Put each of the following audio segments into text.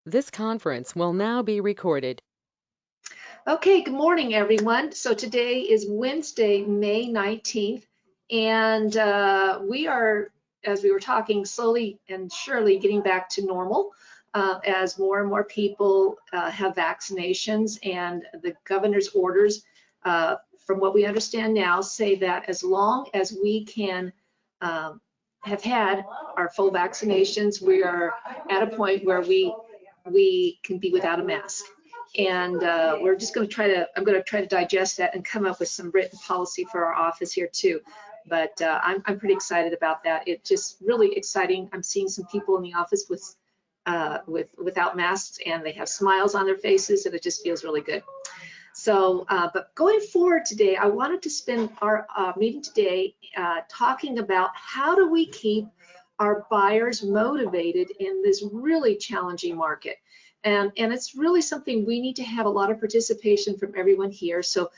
This conference will now be recorded. Okay, good morning, everyone. So today is Wednesday, May 19th, and we are, as we were talking, slowly and surely getting back to normal as more and more people have vaccinations, and the governor's orders, from what we understand now, say that as long as we can have had our full vaccinations, we are at a point where we can be without a mask. And we're just going to I'm going to try to digest that and come up with some written policy for our office here too. But I'm pretty excited about that. It's just really exciting. I'm seeing some people in the office without masks, and they have smiles on their faces, and it just feels really good. So, but going forward today, I wanted to spend our meeting today talking about how do we keep our buyers motivated in this really challenging market. And it's really something we need to have a lot of participation from everyone here. So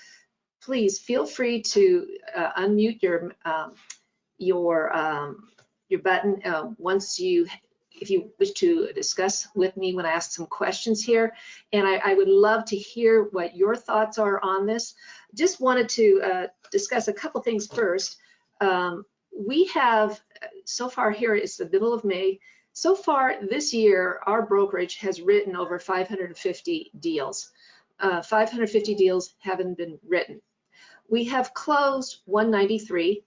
please feel free to unmute your button once if you wish to discuss with me when I ask some questions here. And I would love to hear what your thoughts are on this. Just wanted to discuss a couple things first. We have, so far here, it's the middle of May. So far this year, our brokerage has written over 550 deals. 550 deals haven't been written. We have closed 193,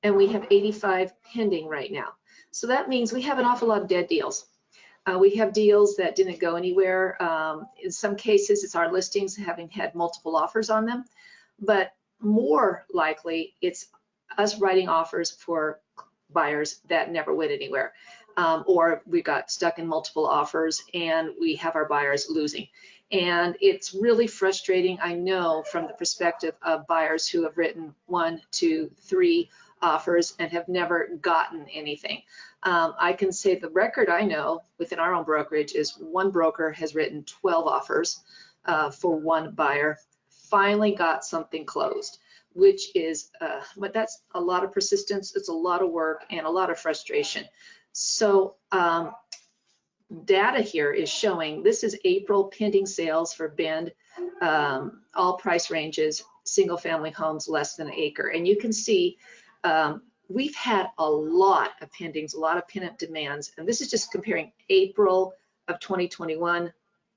and we have 85 pending right now. So that means we have an awful lot of dead deals. We have deals that didn't go anywhere. In some cases, it's our listings having had multiple offers on them, but more likely it's us writing offers for buyers that never went anywhere. Or we got stuck in multiple offers and we have our buyers losing. And it's really frustrating, I know, from the perspective of buyers who have written 1, 2, 3 offers and have never gotten anything. I can say the record I know within our own brokerage is one broker has written 12 offers for one buyer, finally got something closed, which is, but that's a lot of persistence, it's a lot of work and a lot of frustration. So data here is showing, this is April pending sales for Bend, all price ranges, single family homes less than an acre. And you can see we've had a lot of pendings, a lot of pin-up demands. And this is just comparing April of 2021,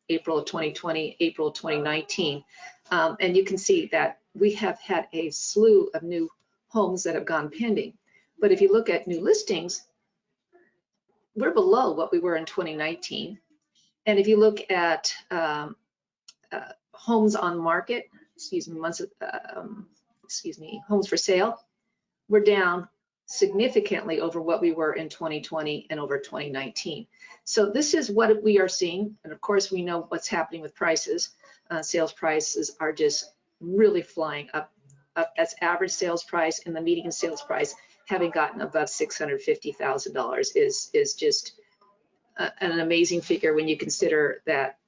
April of 2020, April of 2019. And you can see that we have had a slew of new homes that have gone pending. But if you look at new listings, we're below what we were in 2019. And if you look at homes on market, homes for sale, we're down significantly over what we were in 2020 and over 2019. So this is what we are seeing. And of course, we know what's happening with prices. Sales prices are just really flying up. That's average sales price, and the median sales price having gotten above $650,000 is just an amazing figure when you consider that.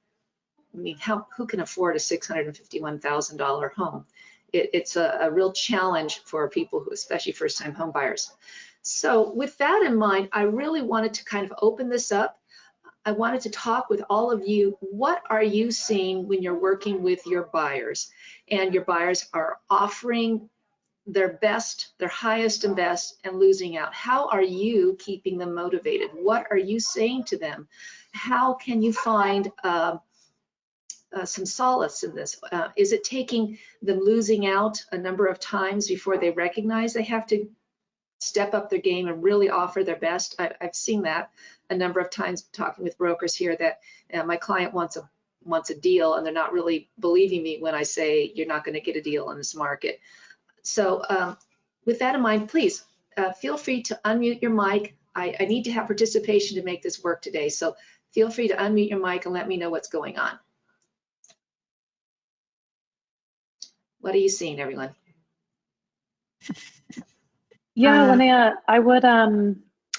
I mean, who can afford a $651,000 home? It's a real challenge for people who, especially first-time home buyers. So with that in mind, I really wanted to kind of open this up. I wanted to talk with all of you. What are you seeing when you're working with your buyers and your buyers are offering their best, their highest and best, and losing out? How are you keeping them motivated? What are you saying to them? How can you find some solace in this? Is it taking them losing out a number of times before they recognize they have to step up their game and really offer their best? I've seen that a number of times talking with brokers here, that my client wants a deal and they're not really believing me when I say you're not going to get a deal in this market. So with that in mind, please feel free to unmute your mic. I need to have participation to make this work today. So feel free to unmute your mic and let me know what's going on. What are you seeing, everyone? Yeah, Linnea, I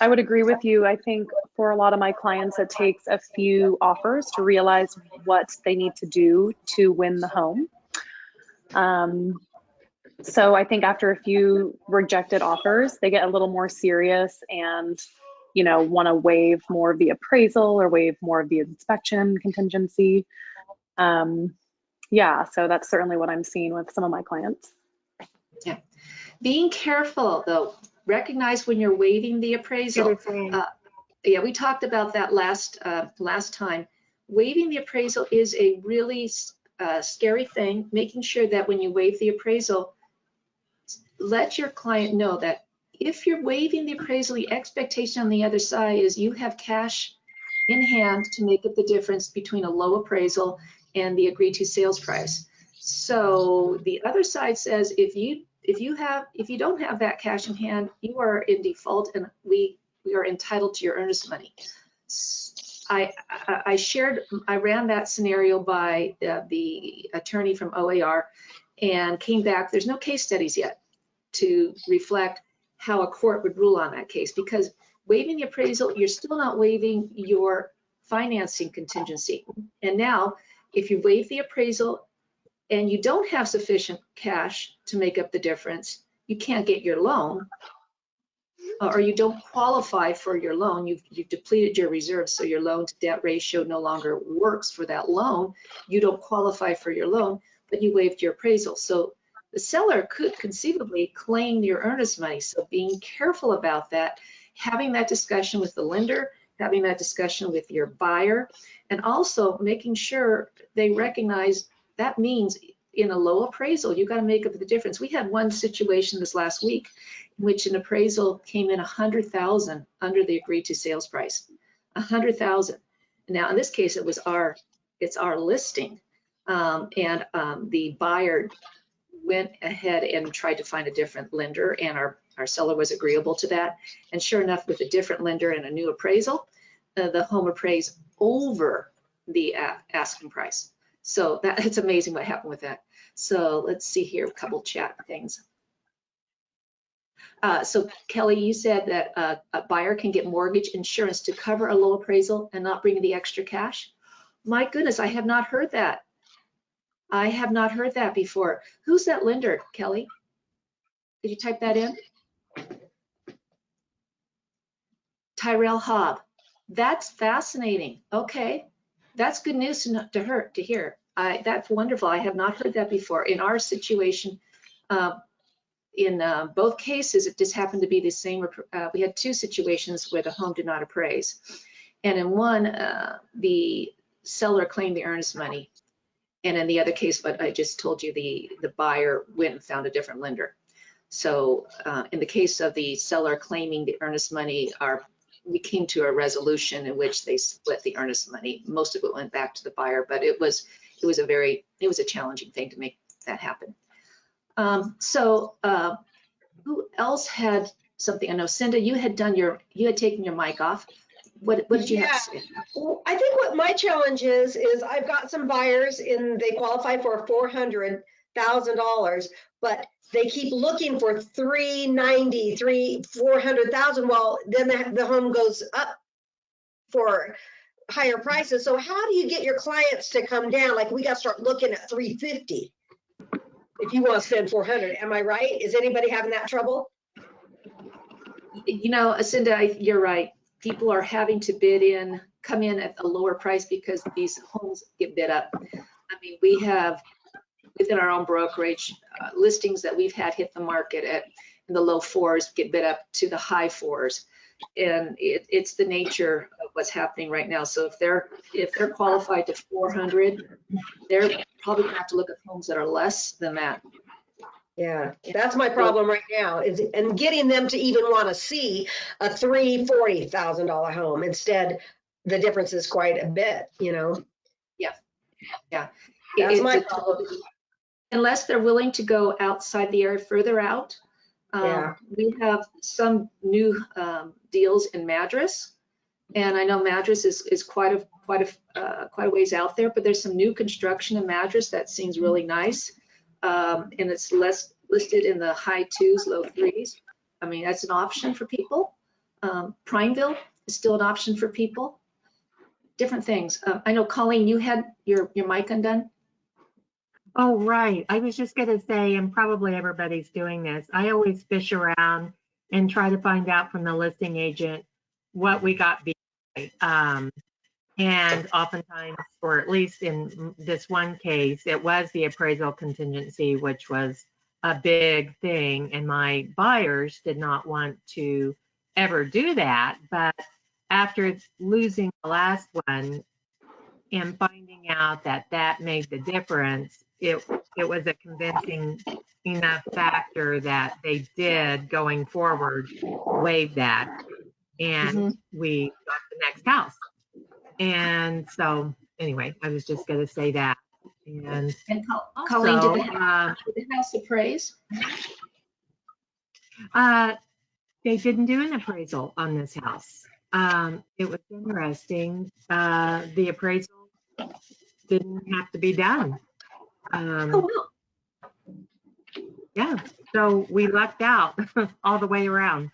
would agree with you. I think for a lot of my clients, it takes a few offers to realize what they need to do to win the home. So I think after a few rejected offers, they get a little more serious and want to waive more of the appraisal or waive more of the inspection contingency. Yeah, so that's certainly what I'm seeing with some of my clients. Yeah. Being careful though, recognize when you're waiving the appraisal. Yeah, we talked about that last time. Waiving the appraisal is a really scary thing. Making sure that when you waive the appraisal, let your client know that if you're waiving the appraisal, the expectation on the other side is you have cash in hand to make up the difference between a low appraisal and the agreed to sales price. So the other side says if you don't have that cash in hand, you are in default, and we are entitled to your earnest money. I ran that scenario by the attorney from OAR and came back. There's no case studies yet to reflect how a court would rule on that case, because waiving the appraisal, you're still not waiving your financing contingency. And now, if you waive the appraisal and you don't have sufficient cash to make up the difference, you can't get your loan, or you don't qualify for your loan. You've depleted your reserves, so your loan to debt ratio no longer works for that loan. You don't qualify for your loan, but you waived your appraisal. So the seller could conceivably claim your earnest money. So being careful about that, having that discussion with the lender, having that discussion with your buyer, and also making sure they recognize that means in a low appraisal, you got to make up the difference. We had one situation this last week in which an appraisal came in $100,000 under the agreed to sales price, $100,000. Now in this case, it's our listing, and the buyer went ahead and tried to find a different lender, and our seller was agreeable to that. And sure enough, with a different lender and a new appraisal, the home appraised over the asking price. So it's amazing what happened with that. So let's see here, a couple chat things. So Kelly, you said that a buyer can get mortgage insurance to cover a low appraisal and not bring the extra cash. My goodness, I have not heard that. I have not heard that before. Who's that lender, Kelly? Did you type that in? Tyrell Hobb. That's fascinating. Okay, that's good news to hear. That's wonderful. I have not heard that before. In our situation, in both cases, it just happened to be the same. We had two situations where the home did not appraise, and in one, the seller claimed the earnest money, and in the other case, what I just told you, the buyer went and found a different lender. So in the case of the seller claiming the earnest money, we came to a resolution in which they split the earnest money. Most of it went back to the buyer, but it was a challenging thing to make that happen. Who else had something? I know Cinda, you had taken your mic off. What did you have to say? Well, I think what my challenge is I've got some buyers they qualify for $400,000, but they keep looking for $390,000, $400,000. Well, then the home goes up for higher prices. So how do you get your clients to come down? Like, we got to start looking at $350 if you want to spend $400. Am I right? Is anybody having that trouble? You know, Cinda, you're right. People are having to come in at a lower price because these homes get bid up. I mean, we have within our own brokerage listings that we've had hit the market in the low fours, get bid up to the high fours, and it's the nature of what's happening right now. So if they're qualified to 400, they're probably going to have to look at homes that are less than that. Yeah, that's my problem right now, and getting them to even want to see a $340,000 home. Instead, the difference is quite a bit, you know. Yeah. That's my problem. Unless they're willing to go outside the area, further out. We have some new deals in Madras, and I know Madras is quite a ways out there, but there's some new construction in Madras that seems really nice. And it's less listed in the high 2s, low 3s. I mean, that's an option for people. Prineville is still an option for people. Different things. I know, Colleen, you had your mic undone. Oh, right. I was just going to say, and probably everybody's doing this, I always fish around and try to find out from the listing agent what we got beat by. And oftentimes, or at least in this one case, it was the appraisal contingency, which was a big thing. And my buyers did not want to ever do that. But after losing the last one and finding out that that made the difference, it was a convincing enough factor that they did, going forward, waive that. And we got the next house. And so, anyway, I was just going to say that. And Colleen, also, did the house appraise? They didn't do an appraisal on this house. It was interesting. The appraisal didn't have to be done. Yeah, so we lucked out all the way around.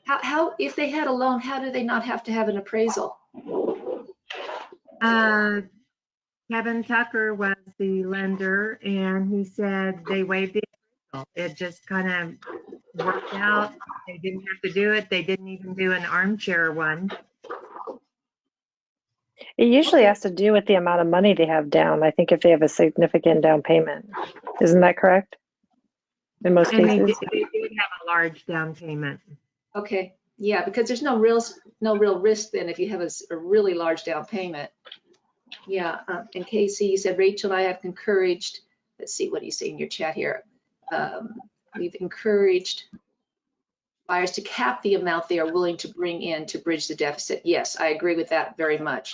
How, if they had a loan, how do they not have to have an appraisal? Kevin Tucker was the lender, and he said they waived the appraisal. It just kind of worked out. They didn't have to do it. They didn't even do an armchair one. It usually has to do with the amount of money they have down. I think if they have a significant down payment. Isn't that correct? In most cases? They did have a large down payment. Okay, yeah, because there's no real risk then if you have a really large down payment. Yeah, and Casey, you said Rachel and I have encouraged, let's see what you say in your chat here. We've encouraged buyers to cap the amount they are willing to bring in to bridge the deficit. Yes, I agree with that very much.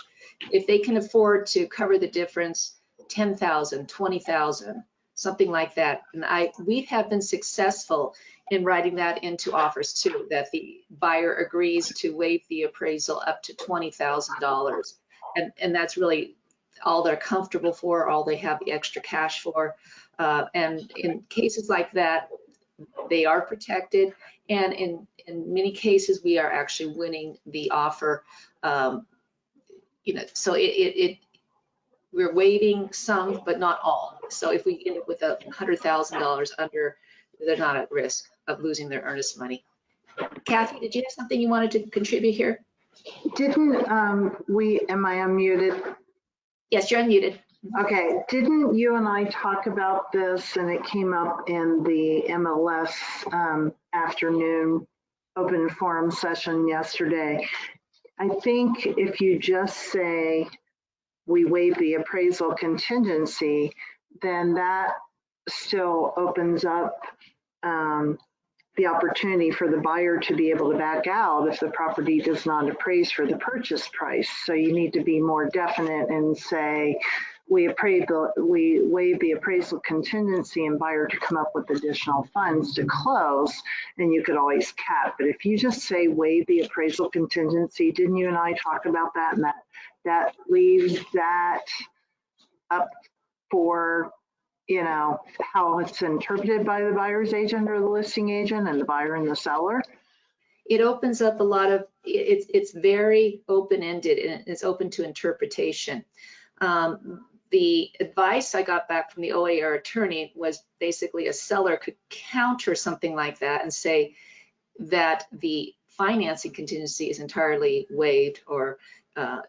If they can afford to cover the difference, 10,000, 20,000, something like that. And we have been successful in writing that into offers too, that the buyer agrees to waive the appraisal up to $20,000. And that's really all they're comfortable for, all they have the extra cash for. And in cases like that, they are protected. And in many cases, we are actually winning the offer. So we're waiving some, but not all. So if we end up with $100,000 under, they're not at risk of losing their earnest money. Kathy, did you have something you wanted to contribute here? Didn't am I unmuted? Yes, you're unmuted. Okay, didn't you and I talk about this, and it came up in the MLS afternoon open forum session yesterday? I think if you just say we waive the appraisal contingency, then that still opens up the opportunity for the buyer to be able to back out if the property does not appraise for the purchase price. So you need to be more definite and say, we waive the appraisal contingency and buyer to come up with additional funds to close, and you could always cap. But if you just say waive the appraisal contingency, didn't you and I talk about that? And that leaves that up for, how it's interpreted by the buyer's agent or the listing agent and the buyer and the seller? It opens up a lot of, it's very open-ended and it's open to interpretation. The advice I got back from the OAR attorney was basically a seller could counter something like that and say that the financing contingency is entirely waived or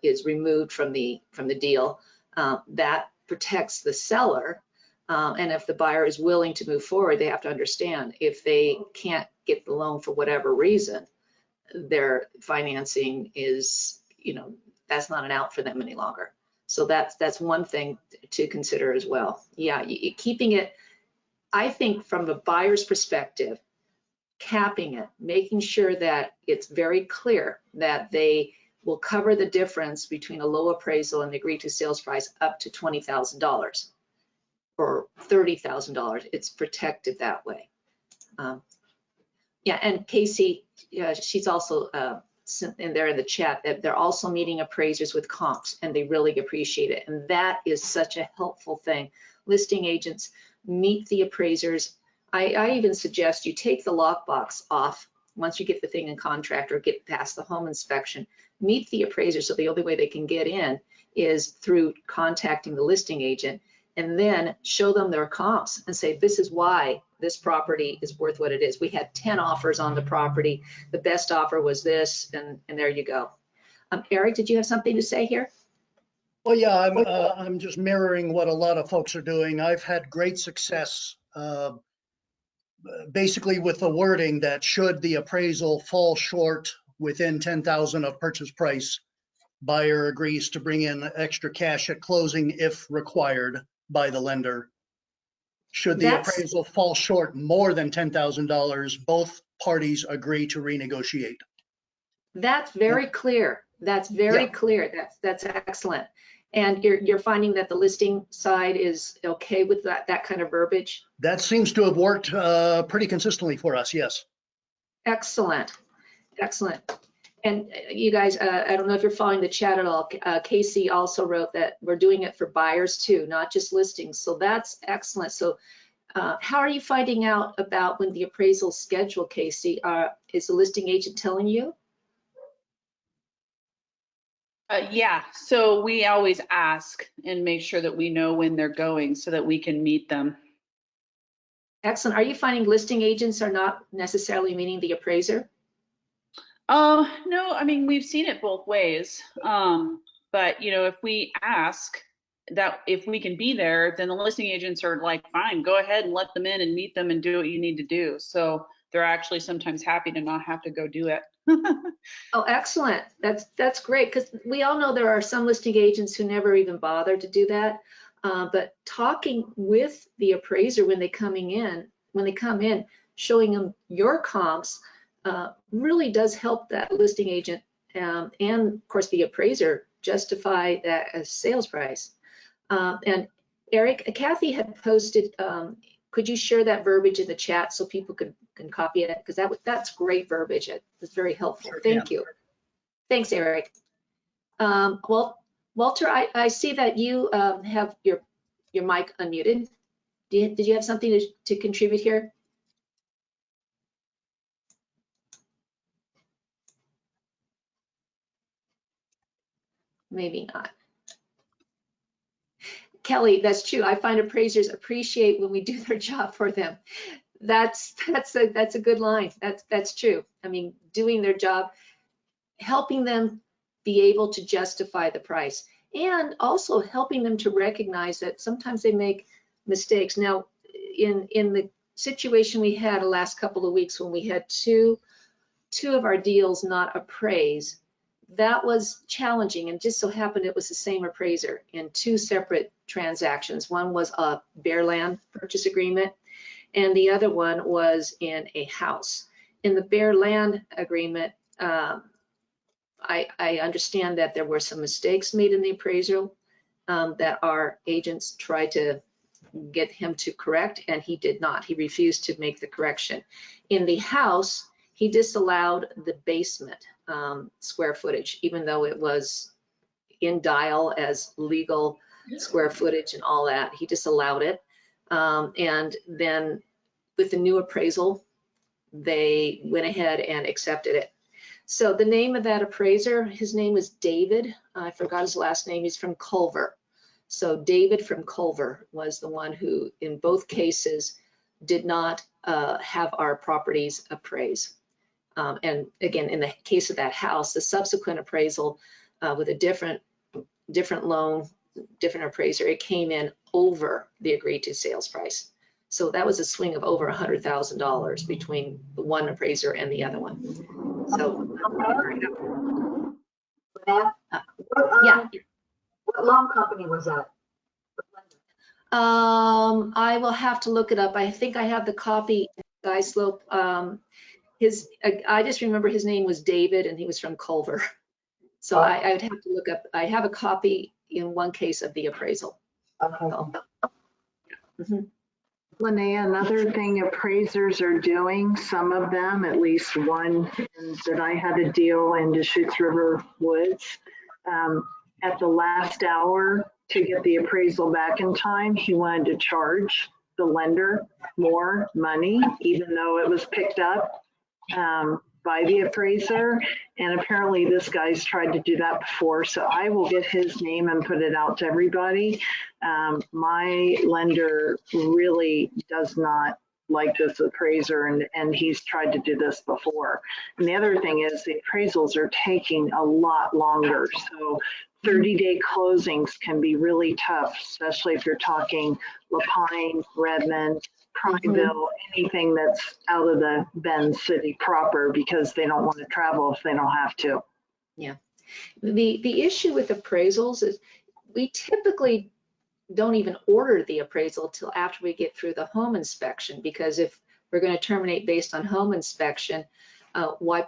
is removed from the deal. That protects the seller. And if the buyer is willing to move forward, they have to understand if they can't get the loan for whatever reason, their financing is, that's not an out for them any longer. So that's one thing to consider as well. Yeah, keeping it, I think from the buyer's perspective, capping it, making sure that it's very clear that they will cover the difference between a low appraisal and the agreed to sales price up to $20,000 or $30,000. It's protected that way. Yeah, and Casey, she's also in there in the chat that they're also meeting appraisers with comps and they really appreciate it. And that is such a helpful thing. Listing agents meet the appraisers. I even suggest you take the lockbox off once you get the thing in contract or get past the home inspection. Meet the appraiser, so the only way they can get in is through contacting the listing agent, and then show them their comps and say, this is why this property is worth what it is. We had 10 offers on the property. The best offer was this, and there you go. Eric, did you have something to say here? Well, yeah, I'm just mirroring what a lot of folks are doing. I've had great success, basically with the wording that should the appraisal fall short within 10,000 of purchase price, buyer agrees to bring in extra cash at closing if required by the lender. Should the appraisal fall short more than $10,000, both parties agree to renegotiate. That's very clear. That's very clear. That's excellent. And you're finding that the listing side is okay with that kind of verbiage? That seems to have worked pretty consistently for us, yes. Excellent, excellent. And you guys, I don't know if you're following the chat at all. Casey also wrote that we're doing it for buyers too, not just listings. So that's excellent. So how are you finding out about when the appraisal is scheduled, Casey? Is the listing agent telling you? Yeah, so we always ask and make sure that we know when they're going so that we can meet them. Excellent. Are you finding listing agents are not necessarily meeting the appraiser? No, I mean, we've seen it both ways. But, you know, if we ask that if we can be there, then the listing agents are like, fine, go ahead and let them in and meet them and do what you need to do. So they're actually sometimes happy to not have to go do it. Oh, excellent. That's great, because we all know there are some listing agents who never even bother to do that. But talking with the appraiser when they come in, showing them your comps really does help that listing agent and of course the appraiser justify that as sales price. And Eric, Kathy had posted, could you share that verbiage in the chat so people can copy it? Because that's great verbiage. It's very helpful. Sure, Thank you. Thanks, Eric. Well, Walter, I see that you have your mic unmuted. Did you have something to contribute here? Maybe not. Kelly, that's true. I find appraisers appreciate when we do their job for them. That's a good line. That's true. I mean, doing their job, helping them be able to justify the price, and also helping them to recognize that sometimes they make mistakes. Now, in the situation we had the last couple of weeks when we had two of our deals not appraised, that was challenging, and just so happened it was the same appraiser in two separate transactions. One was a bare land purchase agreement, and the other one was in a house. In the bare land agreement, I understand that there were some mistakes made in the appraisal that our agents tried to get him to correct, and he did not. He refused to make the correction. In the house, he disallowed the basement square footage, even though it was in dial as legal square footage and all that. He disallowed it. And then with the new appraisal, they went ahead and accepted it. So the name of that appraiser, his name is David. I forgot his last name. He's from Culver. So David from Culver was the one who, in both cases, did not have our properties appraised. And again, in the case of that house, the subsequent appraisal with a different loan, different appraiser, it came in over the agreed to sales price. So that was a swing of over $100,000 between the one appraiser and the other one. So yeah. What loan company was that? I will have to look it up. I think I have the copy. Guy Slope. I just remember his name was David, and he was from Culver. So I would have to look up. I have a copy in one case of the appraisal. Okay. So, mm-hmm. Linnea, another thing appraisers are doing, some of them, at least one that I had a deal in Deschutes River Woods, at the last hour to get the appraisal back in time, he wanted to charge the lender more money, even though it was picked up by the appraiser. And apparently this guy's tried to do that before. So I will get his name and put it out to everybody. My lender really does not like this appraiser, and he's tried to do this before. And the other thing is the appraisals are taking a lot longer. So 30-day closings can be really tough, especially if you're talking Lapine, Redmond, Prineville, anything that's out of the Bend city proper, because they don't want to travel if they don't have to. Yeah. The issue with appraisals is we typically don't even order the appraisal till after we get through the home inspection, because if we're going to terminate based on home inspection, why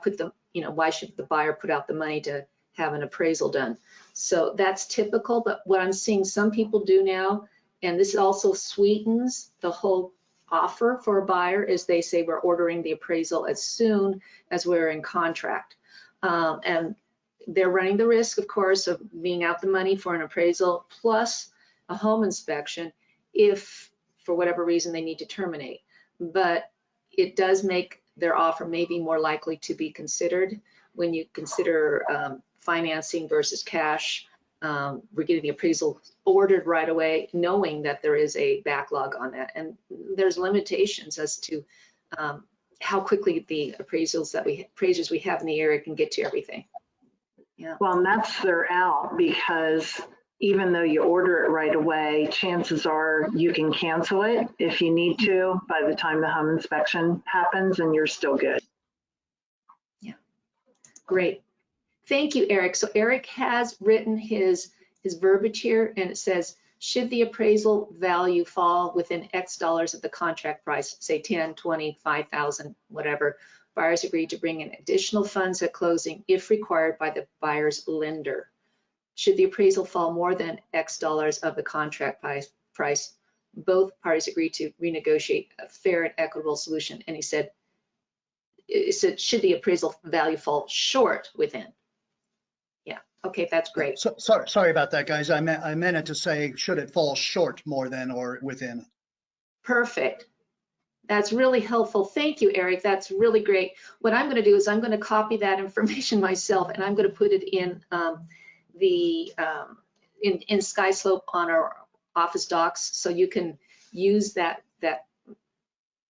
should the buyer put out the money to have an appraisal done? So that's typical, but what I'm seeing some people do now, and this also sweetens the whole offer for a buyer, is they say we're ordering the appraisal as soon as we're in contract. And they're running the risk, of course, of being out the money for an appraisal plus a home inspection if for whatever reason they need to terminate. But it does make their offer maybe more likely to be considered when you consider financing versus cash. We're getting the appraisal ordered right away, knowing that there is a backlog on that. And there's limitations as to how quickly the appraisers we have in the area can get to everything. Yeah. Well, and that's their out, because even though you order it right away, chances are you can cancel it if you need to by the time the home inspection happens, and you're still good. Yeah, great. Thank you, Eric. So Eric has written his verbiage here, and it says, should the appraisal value fall within X dollars of the contract price, say 10, 20, 5,000, whatever, buyers agree to bring in additional funds at closing if required by the buyer's lender. Should the appraisal fall more than X dollars of the contract price, both parties agree to renegotiate a fair and equitable solution. And he said, should the appraisal value fall short within? Yeah, okay, that's great. So, sorry about that, guys. I meant it to say, should it fall short more than or within? Perfect. That's really helpful. Thank you, Eric. That's really great. What I'm going to do is I'm going to copy that information myself, and I'm going to put it in in SkySlope on our office docs, so you can use that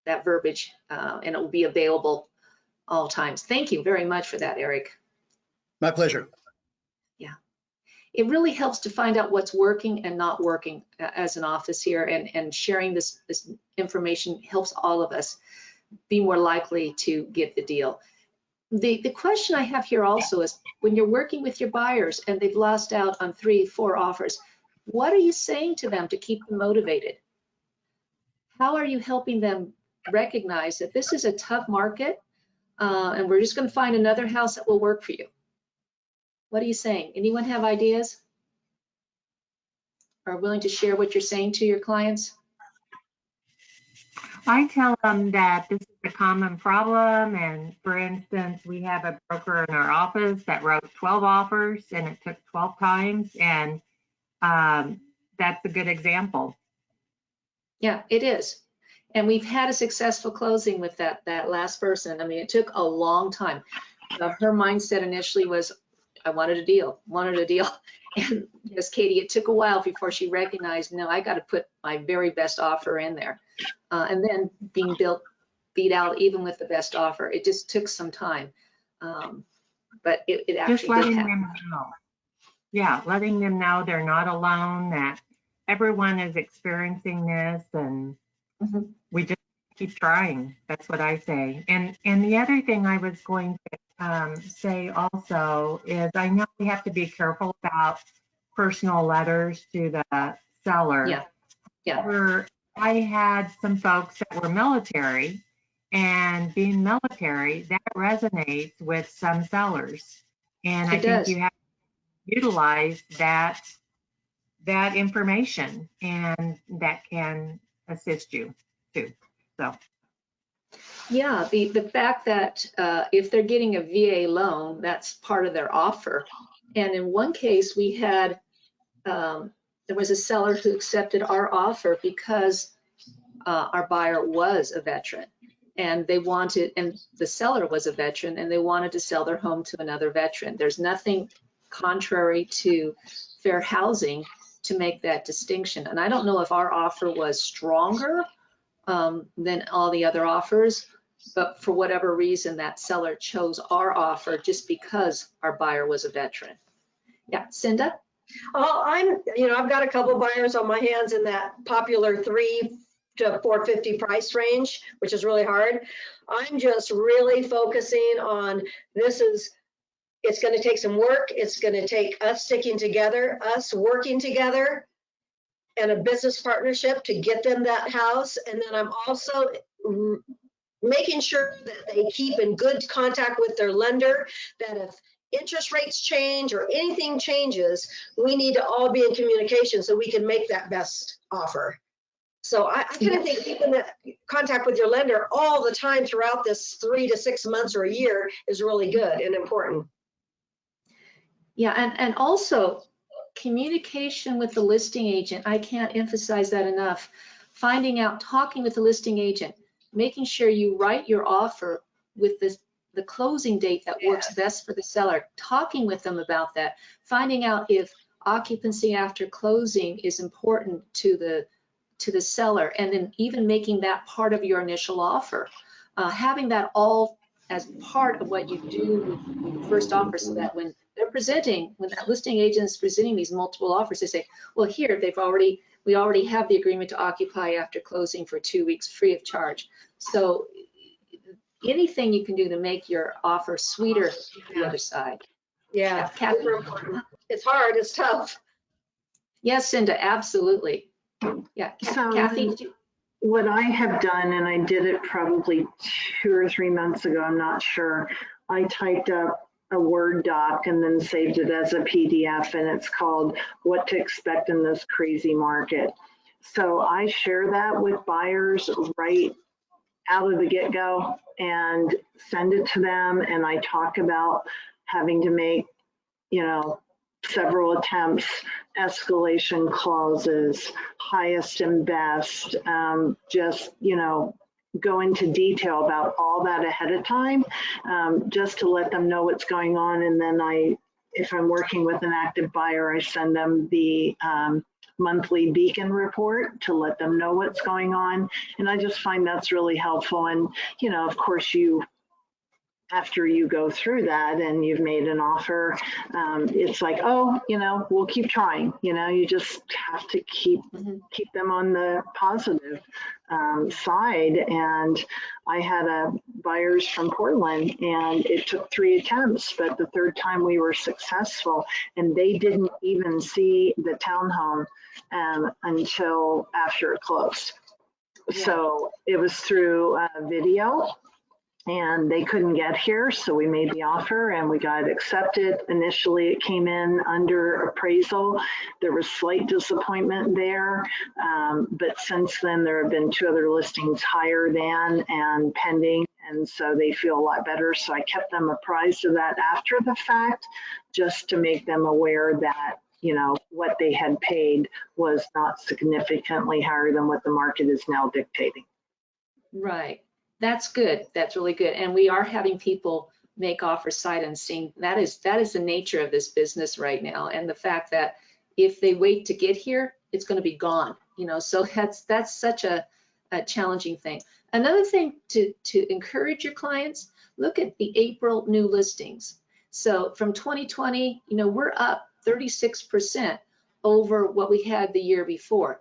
verbiage, and it will be available all times. Thank you very much for that, Eric. My pleasure. Yeah, it really helps to find out what's working and not working as an office here, and sharing this information helps all of us be more likely to get the deal. The question I have here also is, when you're working with your buyers and they've lost out on 3, 4 offers, what are you saying to them to keep them motivated? How are you helping them recognize that this is a tough market, and we're just going to find another house that will work for you? What are you saying? Anyone have ideas? Are willing to share what you're saying to your clients? I tell them that this is a common problem, and for instance, we have a broker in our office that wrote 12 offers and it took 12 times, and that's a good example. Yeah, it is. And we've had a successful closing with that last person. I mean, it took a long time. Her mindset initially was, I wanted a deal. And yes, Katie, it took a while before she recognized, no, I got to put my very best offer in there. And then being beat out even with the best offer. It just took some time. But it actually just letting did them know. Yeah, letting them know they're not alone, that everyone is experiencing this, and we just keep trying. That's what I say. And the other thing I was going to say also is, I know we have to be careful about personal letters to the seller. Yeah. I had some folks that were military, and being military, that resonates with some sellers. And I think you have to utilize that information, and that can assist you too. So. Yeah, the fact that if they're getting a VA loan, that's part of their offer. And in one case, we had, there was a seller who accepted our offer because our buyer was a veteran, and the seller was a veteran, and they wanted to sell their home to another veteran. There's nothing contrary to fair housing to make that distinction. And I don't know if our offer was stronger than all the other offers. But for whatever reason, that seller chose our offer just because our buyer was a veteran. Yeah, Cinda? Oh, I've got a couple buyers on my hands in that popular 3 to 450 price range, which is really hard. I'm just really focusing on it's going to take some work. It's going to take us sticking together, us working together, and a business partnership to get them that house. And then I'm also making sure that they keep in good contact with their lender, that if interest rates change or anything changes, we need to all be in communication so we can make that best offer. So I kind of think keeping that contact with your lender all the time throughout this 3 to 6 months or a year is really good and important. Yeah, and also communication with the listing agent. I can't emphasize that enough. Finding out, talking with the listing agent, making sure you write your offer with the closing date that works best for the seller, talking with them about that, finding out if occupancy after closing is important to the seller, and then even making that part of your initial offer. Having that all as part of what you do with your first offer, so that when they're presenting, when that listing agent is presenting these multiple offers, they say, well, here, we already have the agreement to occupy after closing for 2 weeks free of charge. So anything you can do to make your offer sweeter to the other side. Yeah, Kathy. it's hard, it's tough. Yes, Cinda, absolutely. Yeah, So Kathy, did you? what I have done, and I did it probably 2 or 3 months ago, I'm not sure, I typed up a Word doc and then saved it as a PDF, and it's called What to Expect in This Crazy Market. So I share that with buyers right out of the get-go and send it to them, and I talk about having to make, several attempts, escalation clauses, highest and best, just, go into detail about all that ahead of time, just to let them know what's going on. And then if I'm working with an active buyer, I send them the monthly beacon report to let them know what's going on. And I just find that's really helpful. And, of course, after you go through that and you've made an offer, it's like, oh, we'll keep trying. You just have to keep them on the positive side. And I had buyers from Portland, and it took 3 attempts, but the 3rd time we were successful, and they didn't even see the townhome until after it closed. Yeah. So it was through video, and they couldn't get here, so we made the offer and we got it accepted. Initially, it came in under appraisal. There was slight disappointment there, but since then there have been 2 other listings higher than and pending, and so they feel a lot better. So I kept them apprised of that after the fact, just to make them aware that what they had paid was not significantly higher than what the market is now dictating. Right. That's good. That's really good. And we are having people make offers sight unseen. That is the nature of this business right now. And the fact that if they wait to get here, it's going to be gone. So that's such a challenging thing. Another thing to encourage your clients, look at the April new listings. So from 2020, we're up 36% over what we had the year before.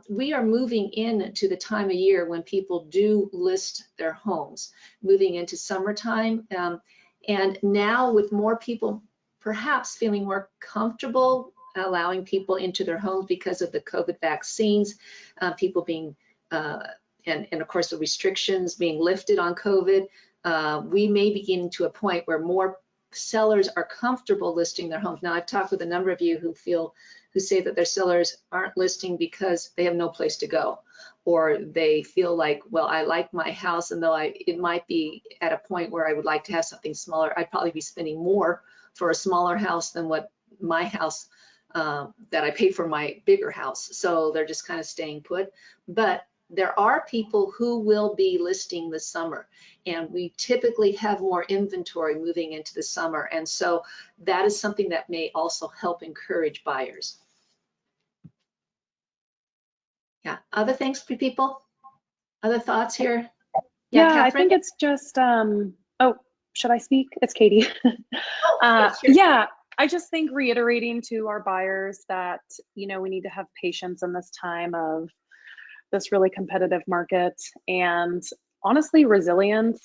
We are moving into the time of year when people do list their homes, moving into summertime. And now with more people perhaps feeling more comfortable allowing people into their homes because of the COVID vaccines, people being, and of course the restrictions being lifted on COVID, we may be getting to a point where more sellers are comfortable listing their homes. Now, I've talked with a number of you who say that their sellers aren't listing because they have no place to go, or they feel like, well, I like my house, and though it might be at a point where I would like to have something smaller, I'd probably be spending more for a smaller house than what my house that I paid for my bigger house. So they're just kind of staying put. But there are people who will be listing this summer, and we typically have more inventory moving into the summer. And so that is something that may also help encourage buyers. Yeah, other things for people? Other thoughts here? Yeah, I Catherine? think it's just, oh, should I speak? It's Katie. Oh, sure. Yeah, I just think reiterating to our buyers that, you know, we need to have patience in this time of this really competitive market, and honestly, resilience,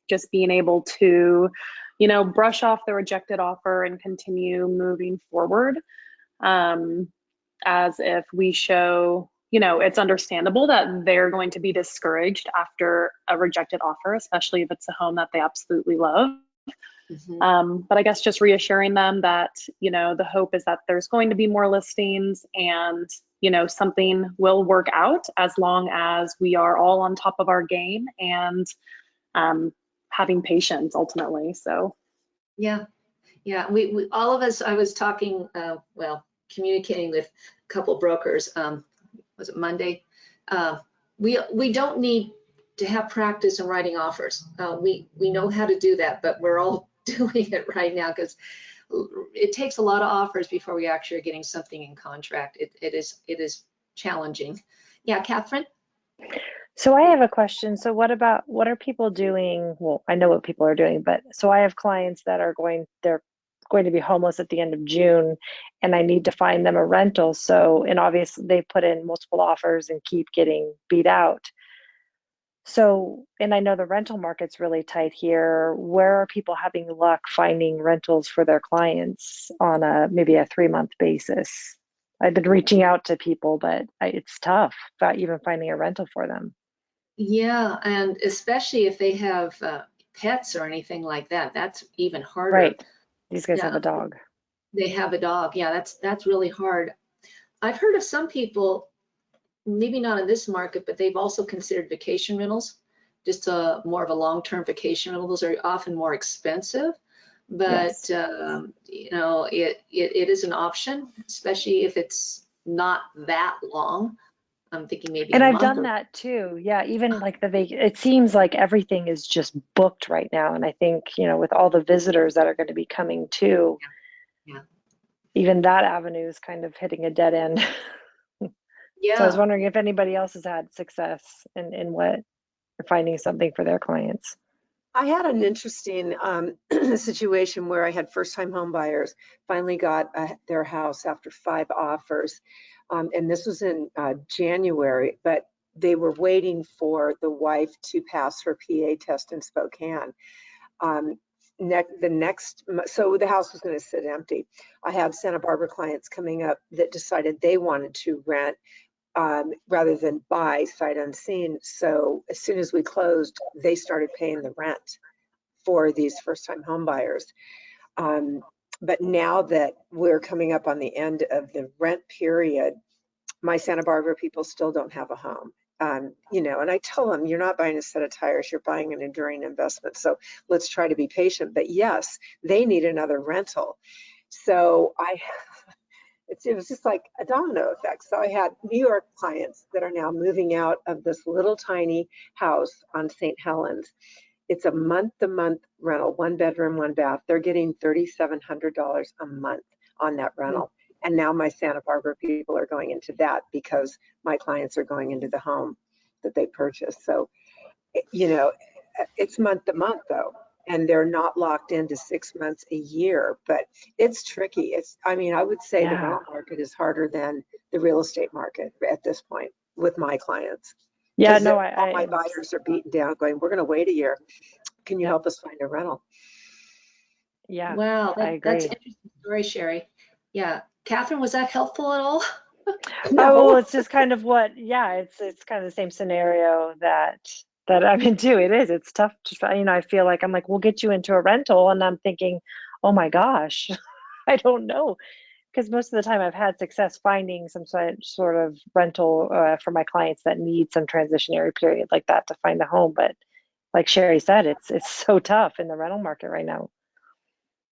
just being able to, you know, brush off the rejected offer and continue moving forward. As if we show, you know, it's understandable that they're going to be discouraged after a rejected offer, especially if it's a home that they absolutely love. But I guess just reassuring them that, you know, the hope is that there's going to be more listings, and, you know, something will work out as long as we are all on top of our game and having patience ultimately. So Yeah, we all of us, I was talking, communicating with a couple brokers, was it Monday? We don't need to have practice in writing offers. We know how to do that, but we're all doing it right now because it takes a lot of offers before we actually are getting something in contract. It is challenging. Yeah, Catherine? So I have a question. So what are people doing? Well, I know what people are doing, but so I have clients that they're going to be homeless at the end of June, and I need to find them a rental. So, and obviously they put in multiple offers and keep getting beat out. So, and I know the rental market's really tight here. Where are people having luck finding rentals for their clients on maybe a 3-month basis? I've been reaching out to people, but it's tough about even finding a rental for them. Yeah, and especially if they have pets or anything like that, that's even harder. Right. These guys have Yeah, a dog. they have a dog. Yeah, that's really hard. I've heard of some people, maybe not in this market, but they've also considered vacation rentals, just more of a long-term vacation rental. Those are often more expensive, but Yes. you know, it is an option, especially if it's not that long. I'm thinking maybe And a I've month done or that too. Yeah, even like it seems like everything is just booked right now. And I think, you know, with all the visitors that are going to be coming too, yeah. even that avenue is kind of hitting a dead end. So I was Yeah. wondering if anybody else has had success in finding something for their clients. I had an interesting situation where I had first-time home buyers finally got their house after 5 offers. And this was in January, but they were waiting for the wife to pass her PA test in Spokane. So the house was going to sit empty. I had Santa Barbara clients coming up that decided they wanted to rent rather than buy sight unseen. So as soon as we closed, they started paying the rent for these first-time home buyers. But now that we're coming up on the end of the rent period, my Santa Barbara people still don't have a home. You know, and I tell them, you're not buying a set of tires, you're buying an enduring investment. So let's try to be patient. But yes, they need another rental. So it was just like a domino effect. So I had New York clients that are now moving out of this little tiny house on St. Helens. It's a month-to-month rental, 1 bedroom, 1 bath. They're getting $3,700 a month on that rental. And now my Santa Barbara people are going into that because my clients are going into the home that they purchased. So, you know, it's month to month though, and they're not locked into 6 months, a year, but it's tricky. I mean, I would say the rental market is harder than the real estate market at this point with my clients. Yeah, no, all my buyers are beaten down going, we're going to wait a year. Can you help us find a rental? Yeah, Wow, I agree. that's an interesting story, Sherry. Yeah. Catherine, was that helpful at all? No, well, it's just kind of it's kind of the same scenario that I'm in too. It's tough to try, you know, I feel like I'm like, we'll get you into a rental, and I'm thinking, oh my gosh, I don't know. Because most of the time I've had success finding some sort of rental for my clients that need some transitionary period like that to find a home. But like Sherry said, it's so tough in the rental market right now.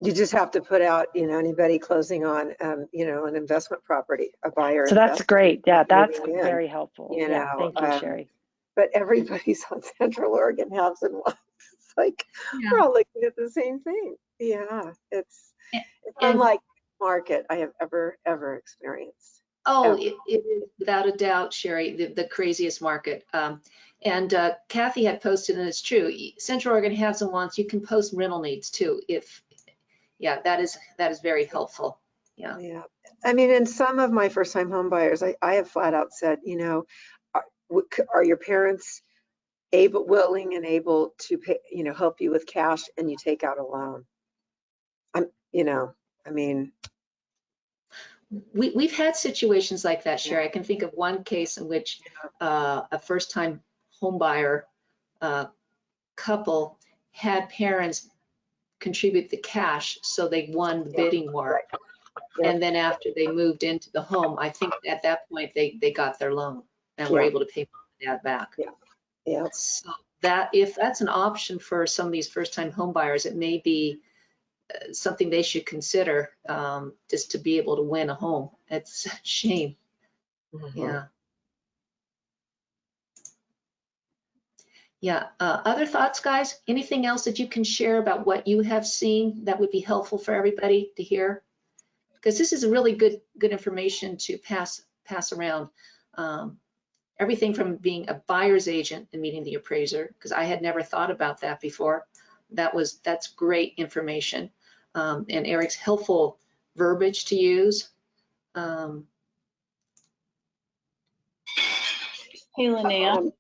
You just have to put out, you know, anybody closing on, you know, an investment property, a buyer. So that's great. Yeah, that's moving in, very helpful. you Yeah, know, thank you, Sherry. But everybody's on Central Oregon housing loans. It's like Yeah. we're all looking at the same thing. Yeah, it's unlike market I have ever experienced. Oh, it is without a doubt, Sherry, the craziest market. And Kathy had posted, and it's true, Central Oregon has and wants, you can post rental needs too. Yeah, that is very helpful. Yeah. Yeah. I mean, and some of my first time home buyers, I have flat out said, you know, are your parents willing and able to pay, you know, help you with cash and you take out a loan? You know, I mean, We've had situations like that, Sherry. I can think of one case in which a first-time home buyer couple had parents contribute the cash, so they won the bidding war. right. Yeah. And then after they moved into the home, I think at that point they got their loan and were Yeah. able to pay mom and dad back. Yeah. Yeah. So that if that's an option for some of these first-time home buyers, it may be something they should consider, just to be able to win a home. It's a shame. Yeah. Yeah. Other thoughts, guys? Anything else that you can share about what you have seen that would be helpful for everybody to hear? Because this is a really good information to pass around. Everything from being a buyer's agent and meeting the appraiser, because I had never thought about that before. That's great information. And Eric's helpful verbiage to use. Hey, Linnea.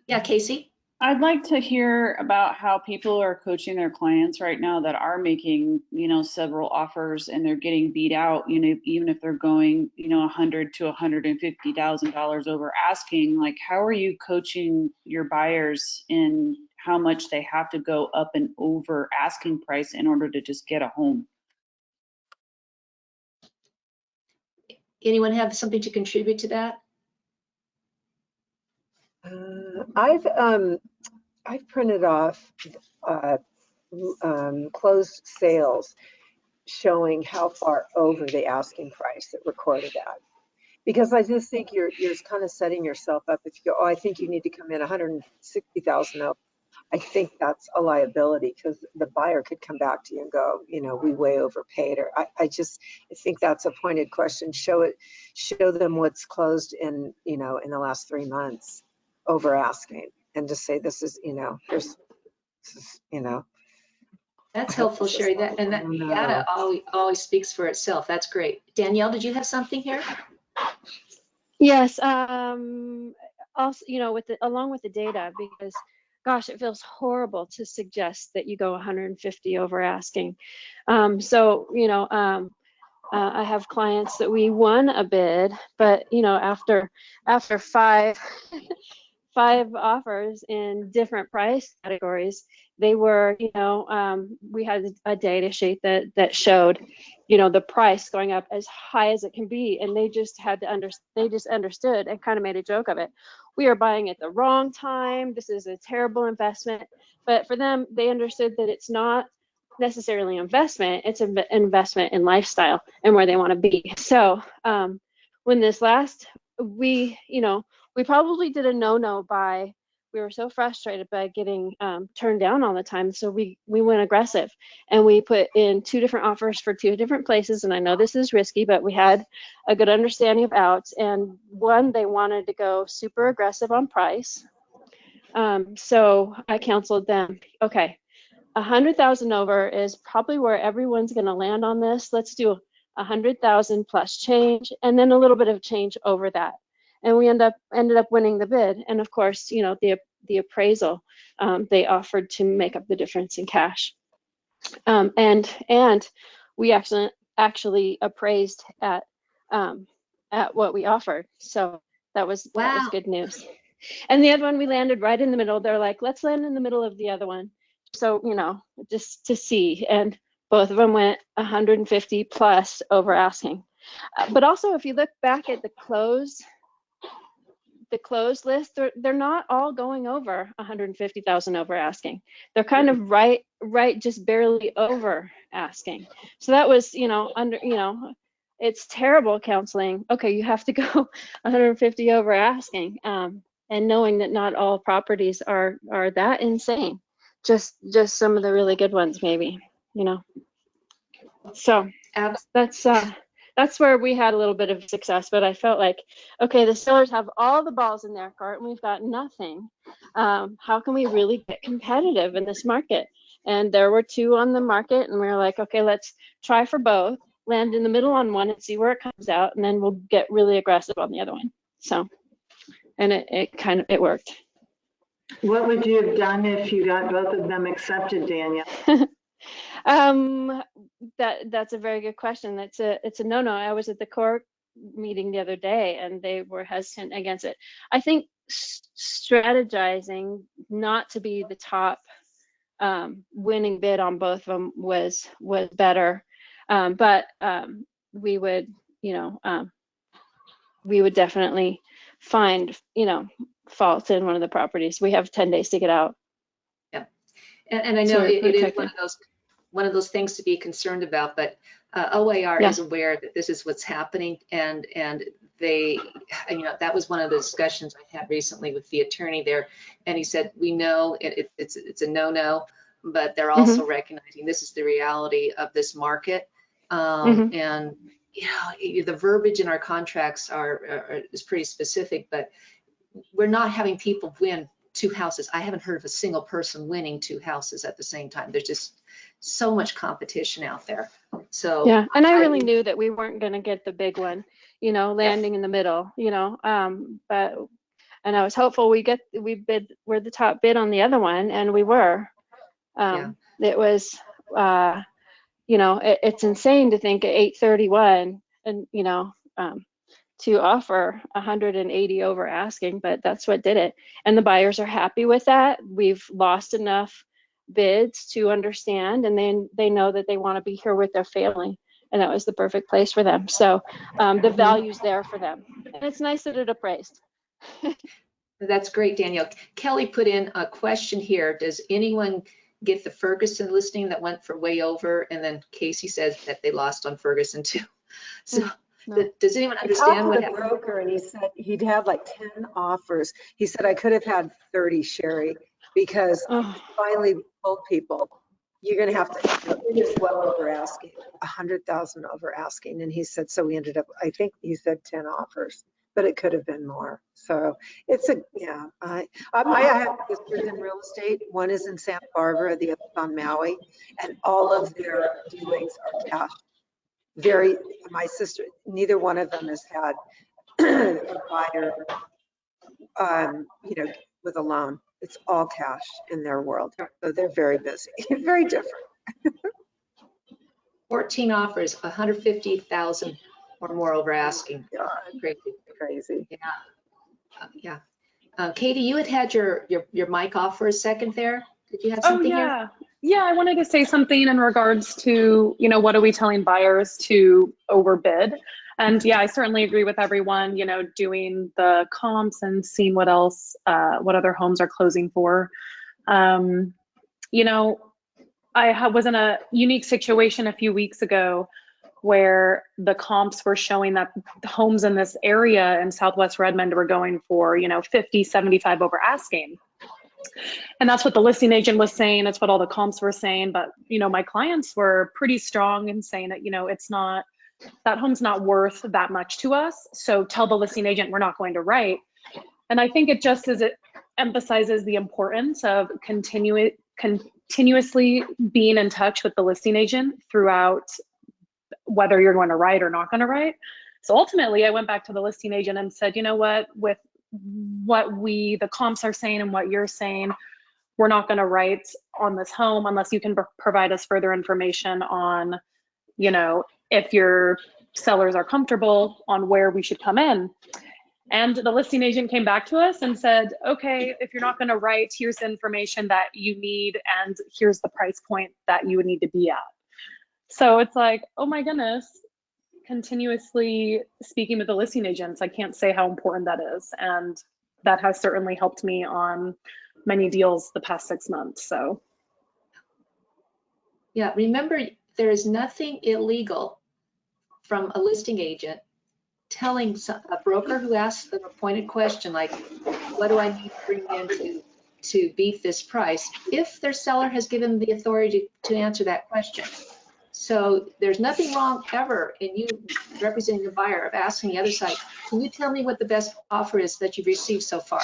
Yeah, Casey? I'd like to hear about how people are coaching their clients right now that are making, you know, several offers and they're getting beat out, you know, even if they're going, you know, $100,000 to $150,000 over asking. Like, how are you coaching your buyers in how much they have to go up and over asking price in order to just get a home? Anyone have something to contribute to that? I've printed off closed sales showing how far over the asking price it recorded at. Because I just think you're kind of setting yourself up if you go, oh, I think you need to come in 160,000 up. I think that's a liability because the buyer could come back to you and go, you know, we way overpaid. Or I think that's a pointed question. Show them what's closed in, you know, in the last 3 months over asking, and just say this is, you know, you know. That's helpful, Sherry. That data always speaks for itself. That's great. Danielle, did you have something here? Yes. Also, you know, along with the data, because gosh, it feels horrible to suggest that you go 150 over asking. So, you know, I have clients that we won a bid, but you know, after five offers in different price categories, they were, you know, we had a data sheet that showed, you know, the price going up as high as it can be, and they just understood and kind of made a joke of it. We are buying at the wrong time. This is a terrible investment. But for them, they understood that it's not necessarily investment, it's an investment in lifestyle and where they want to be. So when this last, we probably did a no buy. We were so frustrated by getting turned down all the time, so we went aggressive and we put in 2 different offers for 2 different places. And I know this is risky, but we had a good understanding of outs. And one, they wanted to go super aggressive on price, so I counseled them, okay, 100,000 over is probably where everyone's going to land on this. Let's do 100,000 plus change, and then a little bit of change over that. And we ended up winning the bid. And of course, you know, the appraisal, they offered to make up the difference in cash. And we actually appraised at what we offered. So that was good news. And the other one, we landed right in the middle. They're like, let's land in the middle of the other one. So, you know, just to see. And both of them went 150 plus over asking. But also, if you look back at the closed list, they're not all going over 150,000 over asking. They're kind of right, just barely over asking. So that was, you know, it's terrible counseling. Okay, you have to go 150 over asking. And knowing that not all properties are that insane, just some of the really good ones, maybe, you know. So that's that's where we had a little bit of success, but I felt like, okay, the sellers have all the balls in their court and we've got nothing. How can we really get competitive in this market? And there were 2 on the market, and we were like, okay, let's try for both, land in the middle on one and see where it comes out, and then we'll get really aggressive on the other one. So, and it worked. What would you have done if you got both of them accepted, Danielle? That's a very good question. It's a no-no. I was at the court meeting the other day and they were hesitant against it. I think strategizing not to be the top winning bid on both of them was better. But we would, we would definitely find, fault in one of the properties. We have 10 days to get out. Yeah, and I know it is one of those things to be concerned about, but OAR is aware that this is what's happening, and they, that was one of the discussions I had recently with the attorney there, and he said, we know it's a no-no, but they're also recognizing this is the reality of this market, and the verbiage in our contracts is pretty specific, but we're not having people win 2 houses. I haven't heard of a single person winning 2 houses at the same time. There's just so much competition out there. So yeah, and I really knew that we weren't going to get the big one, landing in the middle, but and I was hopeful we're the top bid on the other one, and we were. It was it's insane to think at 831 and to offer 180 over asking, but that's what did it. And the buyers are happy with that. We've lost enough bids to understand, and then they know that they want to be here with their family, and that was the perfect place for them. So the value's there for them, and it's nice that it appraised. That's great, Danielle. Kelly put in a question here. Does anyone get the Ferguson listing that went for way over? And then Casey says that they lost on Ferguson too. So does anyone understand what happened? I talked to the broker, and he said he'd had like 10 offers. He said I could have had 30, Sherry, because finally told people you're going to have to. It is well over asking, 100,000 over asking, and he said so. We ended up, I think he said 10 offers, but it could have been more. So it's I have sisters in real estate. One is in Santa Barbara, the other on Maui, and all of their dealings are cash. My sister, neither one of them has had a buyer, with a loan. It's all cash in their world. So they're very busy, very different. 14 offers, 150,000 or more over asking. God, crazy. Yeah. Katie, you had your mic off for a second there. Did you have something here? Yeah, I wanted to say something in regards to, what are we telling buyers to overbid? And yeah, I certainly agree with everyone, doing the comps and seeing what else, what other homes are closing for. I was in a unique situation a few weeks ago where the comps were showing that the homes in this area in Southwest Redmond were going for, 50, 75 over asking. And that's what the listing agent was saying. It's what all the comps were saying. But, my clients were pretty strong in saying that, it's not, that home's not worth that much to us. So tell the listing agent we're not going to write. And I think it emphasizes the importance of continuously being in touch with the listing agent throughout whether you're going to write or not going to write. So ultimately I went back to the listing agent and said, with what the comps are saying and what you're saying, we're not going to write on this home unless you can provide us further information on, if your sellers are comfortable on where we should come in. And the listing agent came back to us and said, okay, if you're not going to write, here's the information that you need, and here's the price point that you would need to be at. So it's like, oh my goodness, continuously speaking with the listing agents, I can't say how important that is. And that has certainly helped me on many deals the past 6 months. So. Yeah, remember, there is nothing illegal from a listing agent telling a broker who asks them a pointed question like, what do I need to bring in to beat this price, if their seller has given the authority to answer that question. So there's nothing wrong ever in you representing the buyer of asking the other side, can you tell me what the best offer is that you've received so far?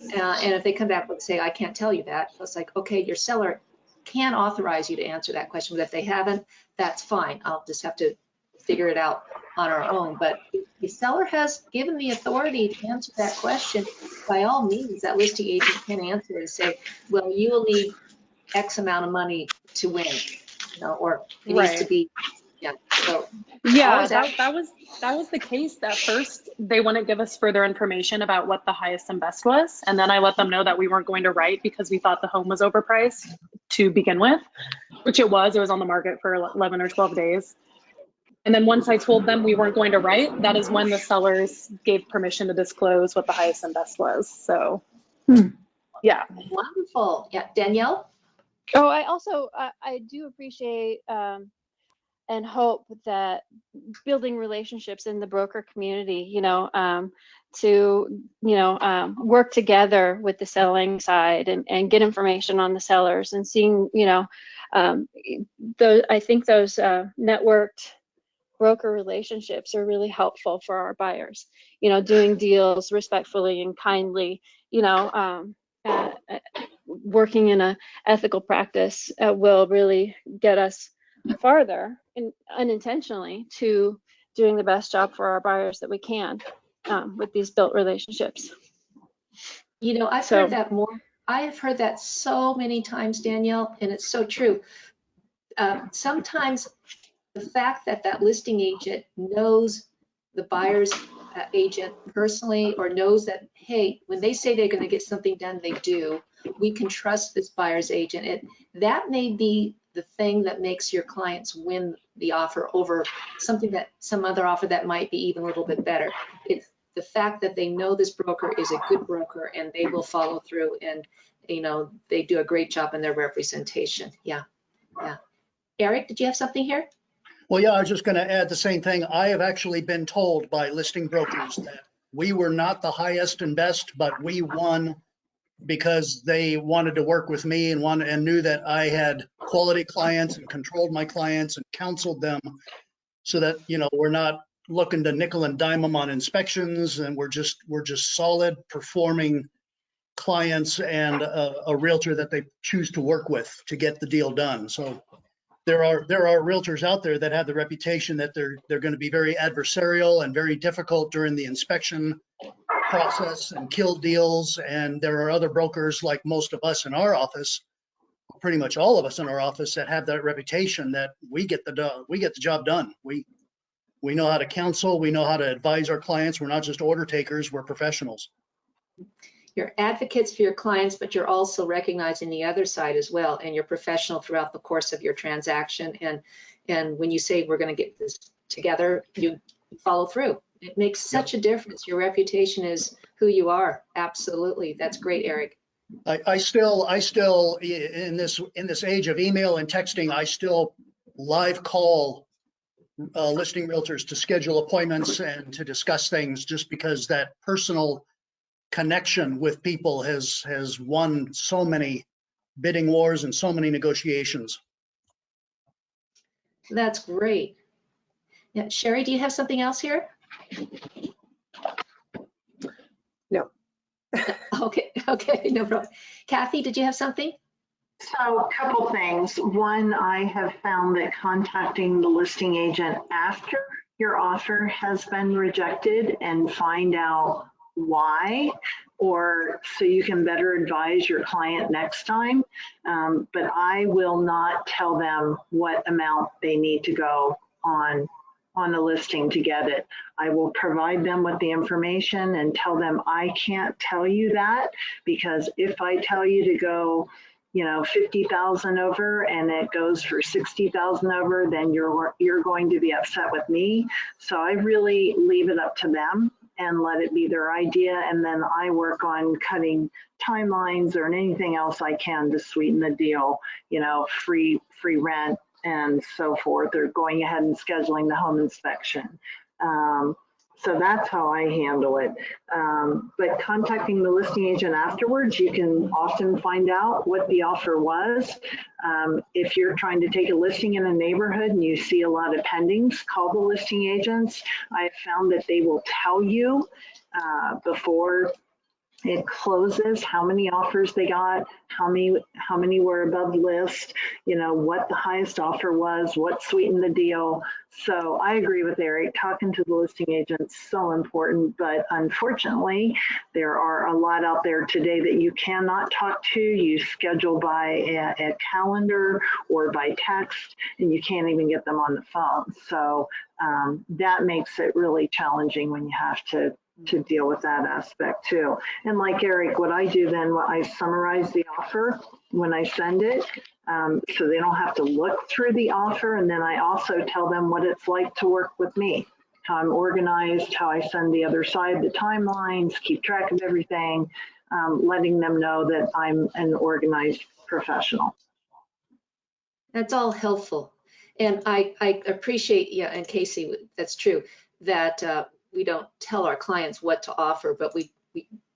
And if they come back and say, I can't tell you that, it's like, okay, your seller can authorize you to answer that question, but if they haven't, that's fine. I'll just have to figure it out on our own. But if the seller has given the authority to answer that question, by all means, that listing agent can answer it and say, well, you will need X amount of money to win, you know, or it needs to Right. be, yeah. So Yeah, always ask. that was the case. That first they wouldn't give us further information about what the highest and best was, and then I let them know that we weren't going to write because we thought the home was overpriced to begin with, which it was. It was on the market for 11 or 12 days. And then once I told them we weren't going to write, that is when the sellers gave permission to disclose what the highest and best was. So, yeah. Wonderful. Yeah, Danielle? Oh, I also I do appreciate and hope that building relationships in the broker community, to work together with the selling side and get information on the sellers and seeing, I think those networked broker relationships are really helpful for our buyers. Doing deals respectfully and kindly, working in a ethical practice will really get us farther unintentionally to doing the best job for our buyers that we can with these built relationships. I've heard that more. I have heard that so many times, Danielle, and it's so true. Sometimes the fact that that listing agent knows the buyer's agent personally, or knows that, hey, when they say they're going to get something done, they do. We can trust this buyer's agent. That may be the thing that makes your clients win the offer over some other offer that might be even a little bit better. It's the fact that they know this broker is a good broker and they will follow through, and they do a great job in their representation. Yeah. Eric, did you have something here? Well, yeah, I was just going to add the same thing. I have actually been told by listing brokers that we were not the highest and best, but we won because they wanted to work with me and knew that I had quality clients and controlled my clients and counseled them, so that, we're not looking to nickel and dime them on inspections, and we're just solid performing clients and a realtor that they choose to work with to get the deal done. So there are realtors out there that have the reputation that they're going to be very adversarial and very difficult during the inspection process and kill deals. And there are other brokers, like most of us in our office, pretty much all of us in our office, that have that reputation that we get the job done. We know how to counsel, we know how to advise our clients. We're not just order takers, we're professionals. You're advocates for your clients, but you're also recognizing the other side as well, and you're professional throughout the course of your transaction. And when you say we're going to get this together, you follow through. It makes such a difference. Your reputation is who you are. Absolutely. That's great, Eric. I still in this age of email and texting, I still live call listing realtors to schedule appointments and to discuss things, just because that personal connection with people has won so many bidding wars and so many negotiations. That's great. Yeah, Sherry, do you have something else here? No. Okay, no problem. Kathy, did you have something? So a couple things. One, I have found that contacting the listing agent after your offer has been rejected and find out why, or so you can better advise your client next time. But I will not tell them what amount they need to go on the listing to get it. I will provide them with the information and tell them I can't tell you that, because if I tell you to go 50,000 over and it goes for 60,000 over, then you're going to be upset with me. So I really leave it up to them and let it be their idea. And then I work on cutting timelines or anything else I can to sweeten the deal, free rent and so forth, or going ahead and scheduling the home inspection. So that's how I handle it. But contacting the listing agent afterwards, you can often find out what the offer was. If you're trying to take a listing in a neighborhood and you see a lot of pendings, call the listing agents. I've found that they will tell you before it closes how many offers they got, how many were above list, you know, what the highest offer was, what sweetened the deal. So I agree with Eric, talking to the listing agent is so important, but unfortunately there are a lot out there today that you cannot talk to. You schedule by a calendar or by text, and you can't even get them on the phone. So that makes it really challenging when you have to deal with that aspect too. And like Eric, what I do then, I summarize the offer when I send it, so they don't have to look through the offer. And then I also tell them what it's like to work with me, how I'm organized, how I send the other side the timelines, keep track of everything, letting them know that I'm an organized professional. That's all helpful. And I appreciate, yeah, and Casey, that's true, that we don't tell our clients what to offer, but we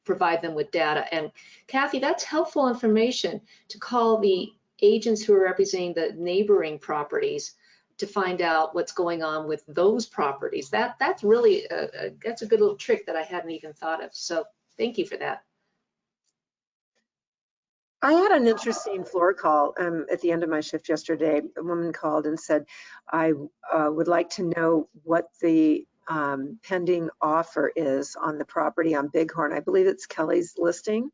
provide them with data. And Kathy, that's helpful information to call the agents who are representing the neighboring properties to find out what's going on with those properties. That's really that's a good little trick that I hadn't even thought of. So thank you for that. I had an interesting floor call at the end of my shift yesterday. A woman called and said, I would like to know what the pending offer is on the property on Bighorn. I believe it's Kelly's listing.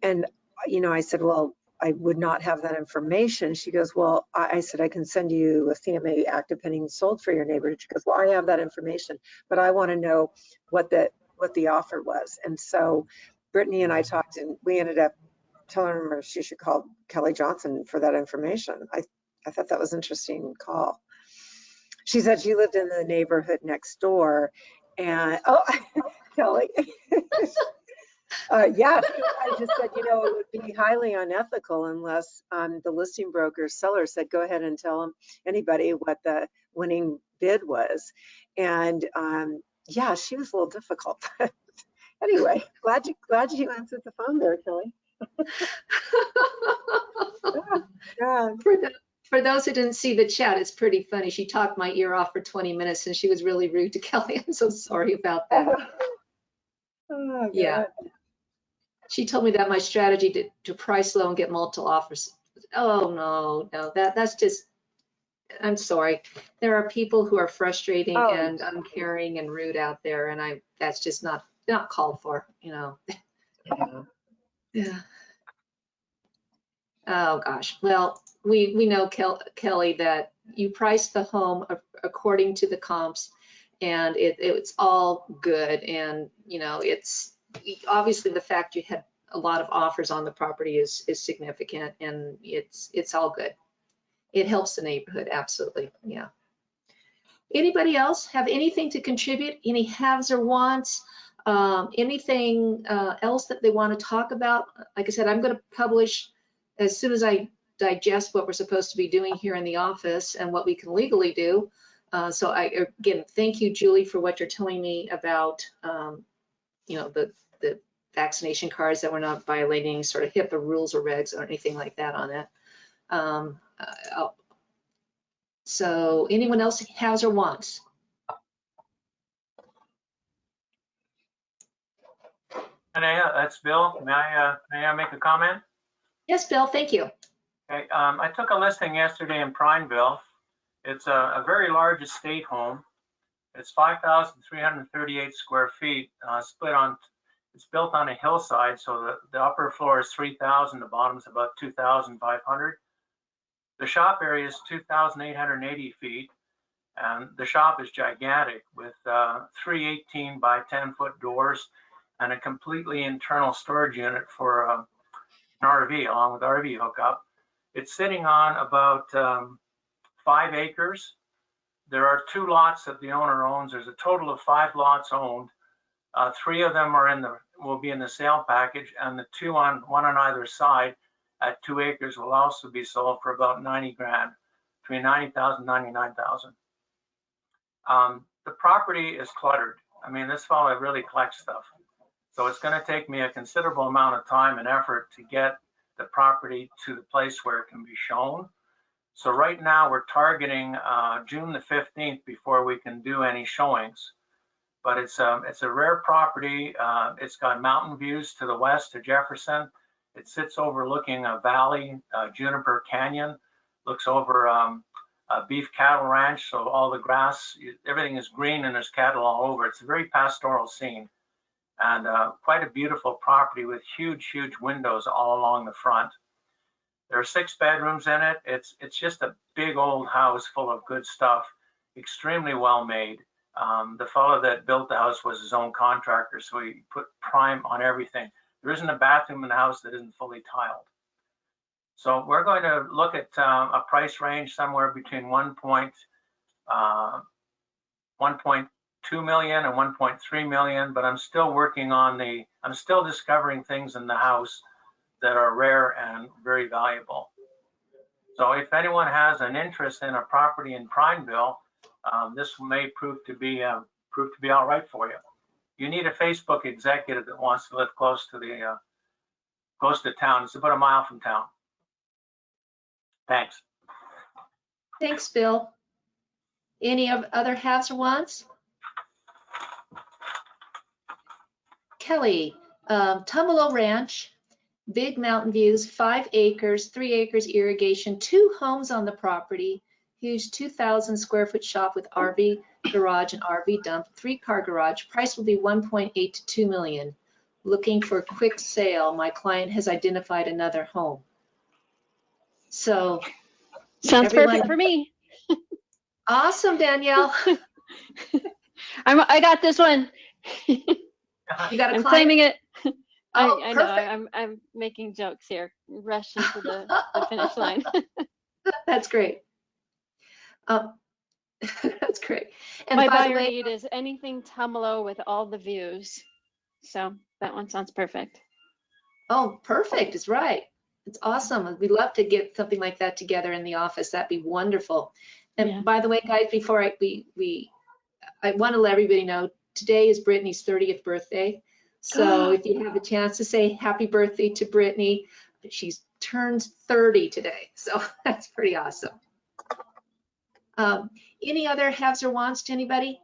And, you know, I said, well, I would not have that information. She goes, well, I said, I can send you a CMA active pending sold for your neighborhood. She goes, well, I have that information, but I want to know what the offer was. And so Brittany and I talked, and we ended up telling her she should call Kelly Johnson for that information. I thought that was an interesting call. She said she lived in the neighborhood next door, and Kelly. Yeah, I just said, you know, it would be highly unethical unless the listing broker seller said, go ahead and tell anybody what the winning bid was. And yeah, she was a little difficult. Anyway, glad you answered the phone there, Kelly. Yeah. For those who didn't see the chat, it's pretty funny. She talked my ear off for 20 minutes and she was really rude to Kelly. I'm so sorry about that. Oh, yeah. She told me that my strategy to price low and get multiple offers. Oh, no, that's just, I'm sorry. There are people who are frustrating and uncaring and rude out there, and that's just not called for, you know. Yeah. Oh gosh. Well, we know, Kelly, that you priced the home according to the comps, and it's all good. And you know, it's obviously the fact you had a lot of offers on the property is significant, and it's all good. It helps the neighborhood, absolutely. Yeah. Anybody else have anything to contribute? Any haves or wants? Anything else that they want to talk about? Like I said, I'm going to publish as soon as I digest what we're supposed to be doing here in the office and what we can legally do. So again, thank you, Julie, for what you're telling me about, you know, the vaccination cards, that we're not violating any sort of HIPAA rules or regs or anything like that on it. So anyone else has or wants? That's Bill. May I make a comment? Yes, Bill, thank you. Okay, I took a listing yesterday in Prineville. It's a very large estate home. It's 5,338 square feet, it's built on a hillside, so the upper floor is 3,000, the bottom is about 2,500. The shop area is 2,880 feet, and the shop is gigantic with 3 18 by 10 foot doors and a completely internal storage unit for an RV, along with RV hookup. It's sitting on about 5 acres. There are 2 lots that the owner owns. There's a total of 5 lots owned. 3 of them will be in the sale package, and the 2 one on either side at 2 acres will also be sold for about 90 grand, between 90,000 and 99,000. The property is cluttered. I mean, this fellow really collects stuff. So it's going to take me a considerable amount of time and effort to get the property to the place where it can be shown. So right now we're targeting June the 15th before we can do any showings. But it's a rare property. It's got mountain views to the west to Jefferson. It sits overlooking a valley, Juniper Canyon, looks over a beef cattle ranch. So all the grass, everything is green and there's cattle all over. It's a very pastoral scene and quite a beautiful property with huge, huge windows all along the front. There are 6 bedrooms in it. It's just a big old house full of good stuff, extremely well made. The fellow that built the house was his own contractor, so he put prime on everything. There isn't a bathroom in the house that isn't fully tiled. So we're going to look at a price range somewhere between 1.2 million and 1.3 million, but I'm still working on I'm still discovering things in the house that are rare and very valuable. So if anyone has an interest in a property in Prineville, this may prove to be all right for you. You need a Facebook executive that wants to live close to town. It's about a mile from town. Thanks. Thanks, Bill. Any other haves or wants? Kelly, Tumalo Ranch, big mountain views, 5 acres, 3 acres irrigation, 2 homes on the property, huge 2,000 square foot shop with RV garage and RV dump, 3-car garage. Price will be 1.8 to 2 million. Looking for a quick sale. My client has identified another home. So Sounds perfect for me. Awesome, Danielle. I got this one. You got a I'm client? claiming it. Oh, I know. I'm making jokes here, rushing to the finish line. That's great. That's great. And My by the buyer way, need is anything Tumalo with all the views. So that one sounds perfect. oh, perfect is right. It's awesome. We'd love to get something like that together in the office. That'd be wonderful. And Yeah. by the way, guys, before I want to let everybody know today is Brittany's 30th birthday. So if you have a chance to say happy birthday to Brittany, she's turned 30 today. So that's pretty awesome. Any other haves or wants to anybody?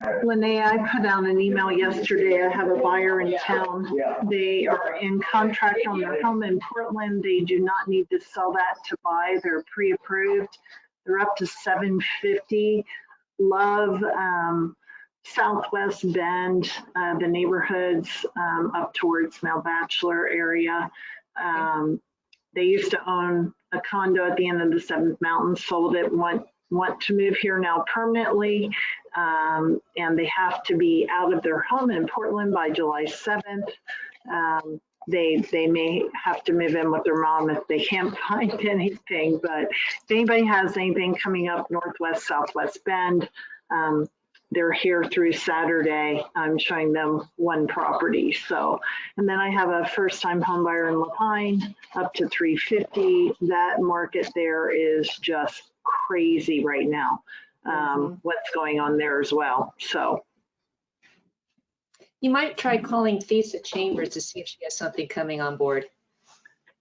Linnea, I put out an email yesterday. I have a buyer in town. They are in contract on their home in Portland. They do not need to sell that to buy. They're pre-approved. They're up to 750. Love Southwest Bend, the neighborhoods up towards Mount Bachelor area. They used to own a condo at the end of the 7th Mountain, sold it, want to move here now permanently, and they have to be out of their home in Portland by July 7th. They may have to move in with their mom if they can't find anything, but if anybody has anything coming up Northwest, Southwest Bend, they're here through Saturday. I'm showing them 1 property. So, and then I have a first-time home buyer in Lapine up to 350. That market there is just crazy right now. What's going on there as well. So You might try calling Thesa Chambers to see if she has something coming on board.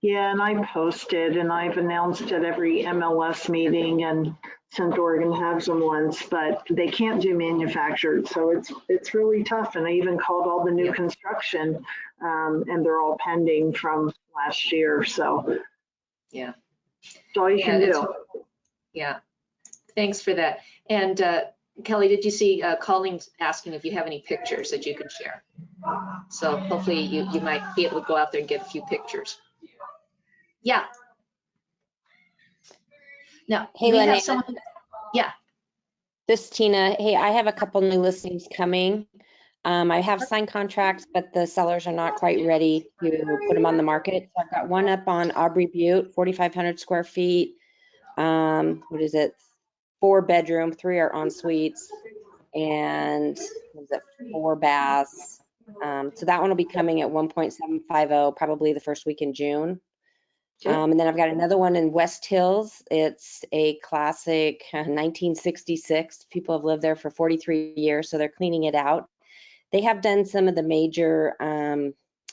yeah, and I posted and I've announced at every MLS meeting, and Central Oregon has them once, but they can't do manufactured. So it's really tough. And I even called all the new construction and they're all pending from last year. So yeah, that's all you can do. Yeah, thanks for that. And Kelly, did you see Colleen asking if you have any pictures that you can share? So hopefully you might be able to go out there and get a few pictures. Yeah. Now, hey, we Linnea, have someone. Yeah. This is Tina. Hey, I have a couple new listings coming. I have signed contracts, but the sellers are not quite ready to put them on the market. So I've got one up on Aubrey Butte, 4,500 square feet. What is it? 4 bedroom, 3 are en suites, and what is it? 4 baths. So that one will be coming at 1.750, probably the first week in June. And then I've got another one in West Hills. It's a classic 1966. People have lived there for 43 years, so they're cleaning it out. They have done some of the major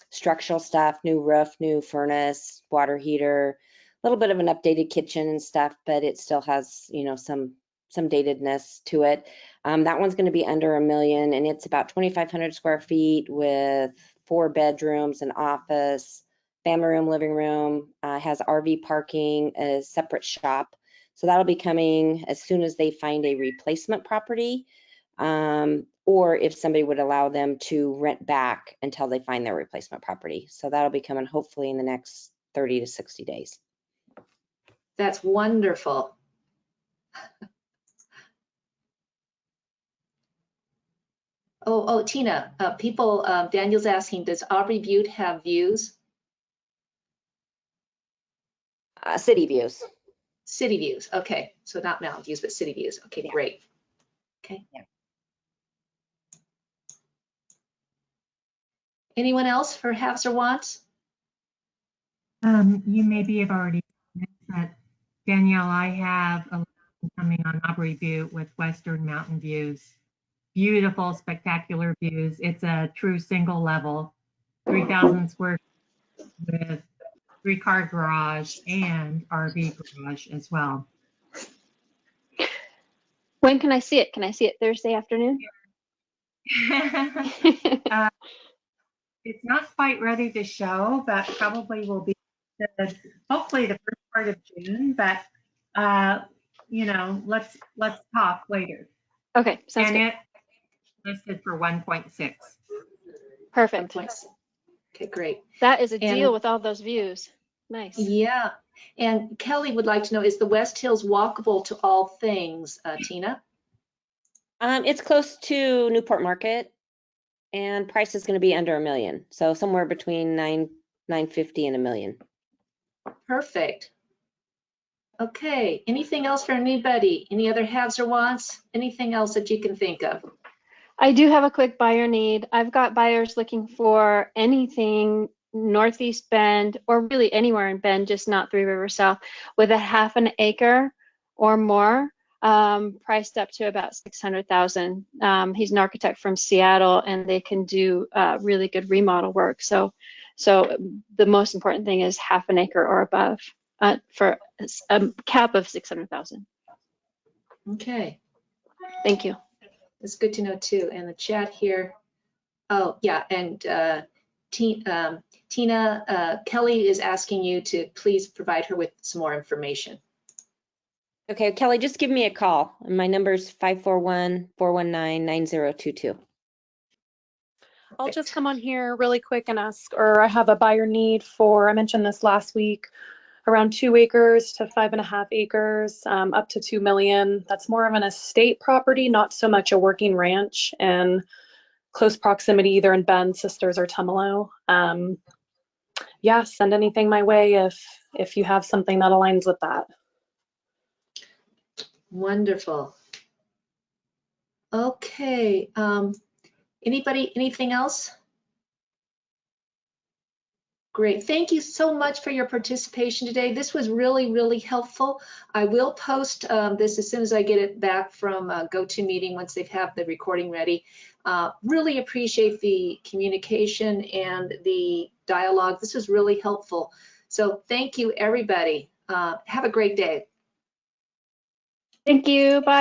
structural stuff, new roof, new furnace, water heater, a little bit of an updated kitchen and stuff, but it still has, you know, some datedness to it. That one's going to be under $1 million, and it's about 2,500 square feet with 4 bedrooms, an office, family room, living room, has RV parking, a separate shop. So that'll be coming as soon as they find a replacement property, or if somebody would allow them to rent back until they find their replacement property. So that'll be coming hopefully in the next 30 to 60 days. That's wonderful. Oh, Tina, Daniel's asking, does Aubrey Butte have views? City views. City views, okay. So not mountain views, but city views. Okay, yeah. Great. Okay. Yeah. Anyone else for haves or wants? You maybe have already said that, Danielle, I have a listing coming on Aubrey Butte with Western Mountain Views. Beautiful, spectacular views. It's a true single level, 3,000 square feet with 3-car garage and RV garage as well. When can I see it? Can I see it Thursday afternoon? It's not quite ready to show, but probably will be hopefully the first part of June. But you know, let's talk later. Okay, sounds good. And it listed for 1.6. Perfect. 1.6. Okay, great. That is a deal with all those views. Nice. Yeah. And Kelly would like to know, is the West Hills walkable to all things, Tina? It's close to Newport Market, and price is going to be under $1 million. So somewhere between $950 and $1 million. Perfect. Okay. Anything else for anybody? Any other haves or wants? Anything else that you can think of? I do have a quick buyer need. I've got buyers looking for anything Northeast Bend, or really anywhere in Bend, just not Three Rivers South, with a half an acre or more, priced up to about $600,000. He's an architect from Seattle, and they can do really good remodel work. So the most important thing is half an acre or above, for a cap of $600,000. Okay. Thank you. It's good to know too. And the chat here. Oh yeah, and Tina, Kelly is asking you to please provide her with some more information. Okay, Kelly, just give me a call. My number is 541-419-9022. I'll just come on here really quick and ask, or I have a buyer need for, I mentioned this last week, around 2 acres to 5.5 acres, up to $2 million. That's more of an estate property, not so much a working ranch, and close proximity either in Bend, Sisters, or Tumalo. Yeah, send anything my way if you have something that aligns with that. Wonderful. Okay. Anybody, anything else? Great. Thank you so much for your participation today. This was really, really helpful. I will post this as soon as I get it back from GoToMeeting once they have the recording ready. Really appreciate the communication and the dialogue. This was really helpful. So thank you, everybody. Have a great day. Thank you. Bye.